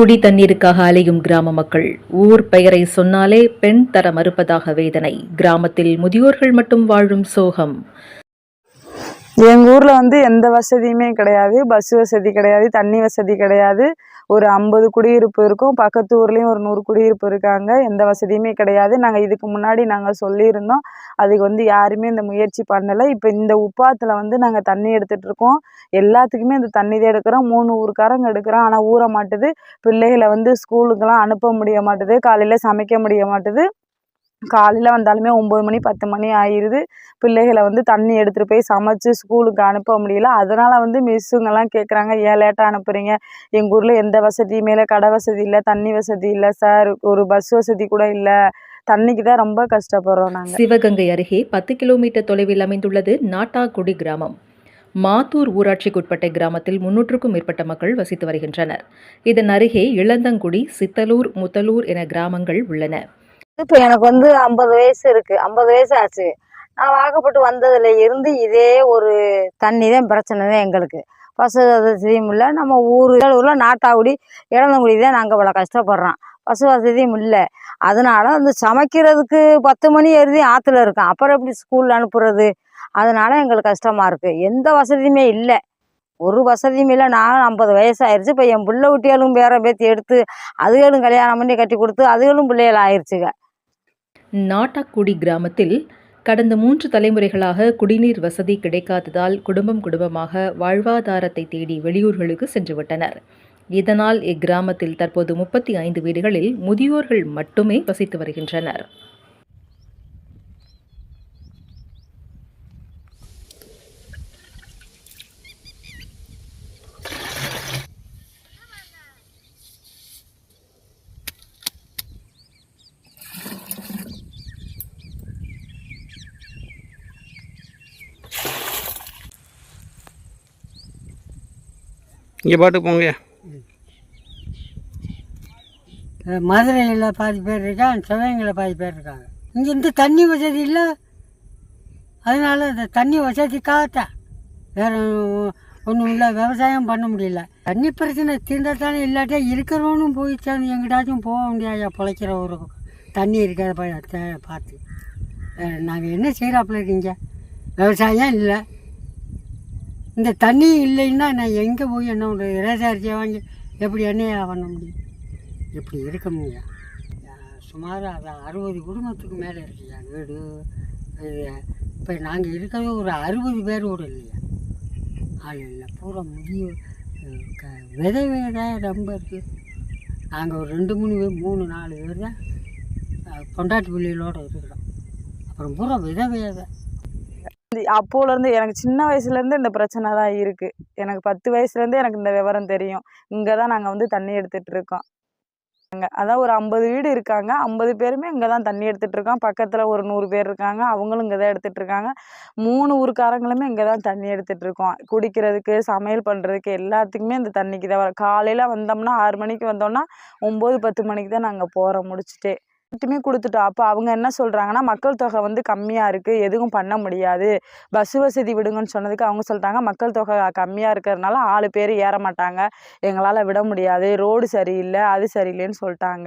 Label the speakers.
Speaker 1: குடி தண்ணீருக்காக அலையும் கிராம மக்கள். ஊர் பெயரை சொன்னாலே பெண் தர மறுப்பதாக வேதனை. கிராமத்தில் முதியோர்கள் மட்டும் வாழும் சோகம்.
Speaker 2: எங்கள் ஊரில் எந்த வசதியுமே கிடையாது. பஸ் வசதி கிடையாது, தண்ணி வசதி கிடையாது. ஒரு 50 குடியிருப்பு இருக்கும். பக்கத்து ஊர்லேயும் ஒரு 100 குடியிருப்பு இருக்காங்க. எந்த வசதியுமே கிடையாது. நாங்கள் இதுக்கு முன்னாடி சொல்லியிருந்தோம். அதுக்கு யாருமே இந்த முயற்சி பண்ணலை. இப்போ இந்த உப்பாத்தில் நாங்கள் தண்ணி எடுத்துகிட்டு இருக்கோம். எல்லாத்துக்குமே இந்த தண்ணி தான் எடுக்கிறோம். 3 ஊருக்காரங்க எடுக்கிறோம். ஆனால் ஊற மாட்டுது. பிள்ளைகளை ஸ்கூலுக்கெல்லாம் அனுப்ப முடிய மாட்டுது. காலையில் சமைக்க முடிய மாட்டுது. காலையில் வந்தாலுமே 9 மணி 10 மணி ஆயிடுது. பிள்ளைகளை தண்ணி எடுத்துகிட்டு போய் சமைச்சு ஸ்கூலுக்கு அனுப்ப முடியல. அதனால் மிஸ்ஸுங்கெல்லாம் கேட்குறாங்க, ஏன் லேட்டாக அனுப்புகிறீங்க? எங்கள் ஊரில் எந்த வசதியுமே இல்லை. கடை வசதி இல்லை, தண்ணி வசதி இல்லை சார். ஒரு பஸ் வசதி கூட இல்லை. தண்ணிக்கு தான் ரொம்ப கஷ்டப்படுறோம் நாங்கள்.
Speaker 1: சிவகங்கை அருகே 10 கிலோமீட்டர் தொலைவில் அமைந்துள்ளது நாட்டாக்குடி கிராமம். மாத்தூர் ஊராட்சிக்குட்பட்ட கிராமத்தில் 300க்கும் மேற்பட்ட மக்கள் வசித்து வருகின்றனர். இதன் அருகே இளந்தங்குடி, சித்தலூர், முத்தலூர் என கிராமங்கள் உள்ளன.
Speaker 3: இப்போ எனக்கு 50 வயசு இருக்கு. 50 வயசு ஆச்சு. நான் வாக்கப்பட்டு வந்ததுல இருந்து இதே ஒரு தண்ணி தான் பிரச்சனை தான் எங்களுக்கு. பஸ் வசதியும் இல்லை. நம்ம ஊரில் நாட்டாக்குடி, இளந்தங்குடி தான் நாங்கள் இவ்வளோ கஷ்டப்படுறோம். பஸ் வசதியும் இல்லை. அதனால சமைக்கிறதுக்கு 10 மணி எழுதி ஆற்றுல இருக்கோம். அப்புறம் எப்படி ஸ்கூலில் அனுப்புறது? அதனால எங்களுக்கு கஷ்டமாக இருக்குது. எந்த வசதியுமே இல்லை. ஒரு வசதியும் இல்லை. நான் 50 வயசு ஆயிடுச்சு. இப்போ என் பிள்ளை குட்டிகளும் பேர பேத்தி எடுத்து அதுகளும் கல்யாணம் பண்ணி கட்டி கொடுத்து அதுகளும் பிள்ளைகள் ஆயிடுச்சுங்க.
Speaker 1: நாட்டாக்குடி கிராமத்தில் கடந்த 3 தலைமுறைகளாக குடிநீர் வசதி கிடைக்காததால் குடும்பமாக வாழ்வாதாரத்தை தேடி வெளியூர்களுக்கு சென்றுவிட்டனர். இதனால் இக்கிராமத்தில் தற்போது 35 வீடுகளில் முதியோர்கள் மட்டுமே வசித்து வருகின்றனர்.
Speaker 4: இங்கே பாட்டு போங்க.
Speaker 5: மதுரையில் பாதி பேர் இருக்காங்க, சிவகங்கையில் பாதி பேர் இருக்காங்க. இங்கே இந்த தண்ணி வசதி இல்லை. அதனால இந்த தண்ணி வசதிக்காகத்தான், வேறு ஒன்றும் இல்லை. விவசாயம் பண்ண முடியல. தண்ணி பிரச்சனை தீர்ந்தால் தானே. இல்லாட்டா இருக்கிறவனும் போய் சேர்ந்து எங்கிட்டாச்சும் போக முடியாது. பிழைக்கிற ஒரு தண்ணி இருக்கிறத பார்த்து நாங்கள் என்ன செய்கிறாப்புல இருக்கீங்க? விவசாயம் இல்லை. இந்த தண்ணி இல்லைன்னா நான் எங்கே போய் என்ன பண்ணுறது? ரேசாரிசியை வாங்கி எப்படி எண்ணெயா பண்ண முடியும்? எப்படி இருக்க முடியும்? சுமார் அது 60 குடும்பத்துக்கு மேலே இருக்குயா வீடு. இப்போ நாங்கள் இருக்கிறது ஒரு 60 பேர் கூட இல்லையா. ஆள் இல்லை. பூரா முதிய விதவைதான் ரொம்ப இருக்குது. நாங்கள் ஒரு 2 3 பேர் 3 4 பேர் தான் பொண்டாட்டி பிள்ளைகளோடு இருக்கிறோம். அப்புறம் பூரா விதவையாக தான்.
Speaker 2: அப்போலேருந்து எனக்கு சின்ன வயசுலேருந்து இந்த பிரச்சனை தான் இருக்குது. எனக்கு 10 வயசுலேருந்தே எனக்கு இந்த விவரம் தெரியும். இங்கே தான் நாங்கள் தண்ணி எடுத்துகிட்டு இருக்கோம். அதான் ஒரு 50 வீடு இருக்காங்க. 50 பேருமே இங்கே தான் தண்ணி எடுத்துகிட்டு இருக்கோம். பக்கத்தில் ஒரு 100 பேர் இருக்காங்க. அவங்களும் இங்கே தான் எடுத்துகிட்டு இருக்காங்க. 3 ஊருக்காரங்களுமே இங்கே தான் தண்ணி எடுத்துகிட்டு இருக்கோம். குடிக்கிறதுக்கு, சமையல் பண்ணுறதுக்கு எல்லாத்துக்குமே இந்த தண்ணிக்கு தான் வரும். காலையில் வந்தோம்னா 6 மணிக்கு வந்தோம்னா 9 10 மணிக்கு தான் நாங்கள் போகிறோம் முடிச்சுட்டு மட்டுமே கொடுத்துட்டோம். அப்போ அவங்க என்ன சொல்கிறாங்கன்னா, மக்கள் தொகை கம்மியாக இருக்குது, எதுவும் பண்ண முடியாது, பஸ் வசதி விடுங்கன்னு சொன்னதுக்கு அவங்க சொல்லிட்டாங்க, மக்கள் தொகை கம்மியாக இருக்கிறதுனால 4 பேர் ஏற மாட்டாங்க, எங்களால் விட முடியாது, ரோடு சரியில்லை, அது சரியில்லைன்னு சொல்லிட்டாங்க.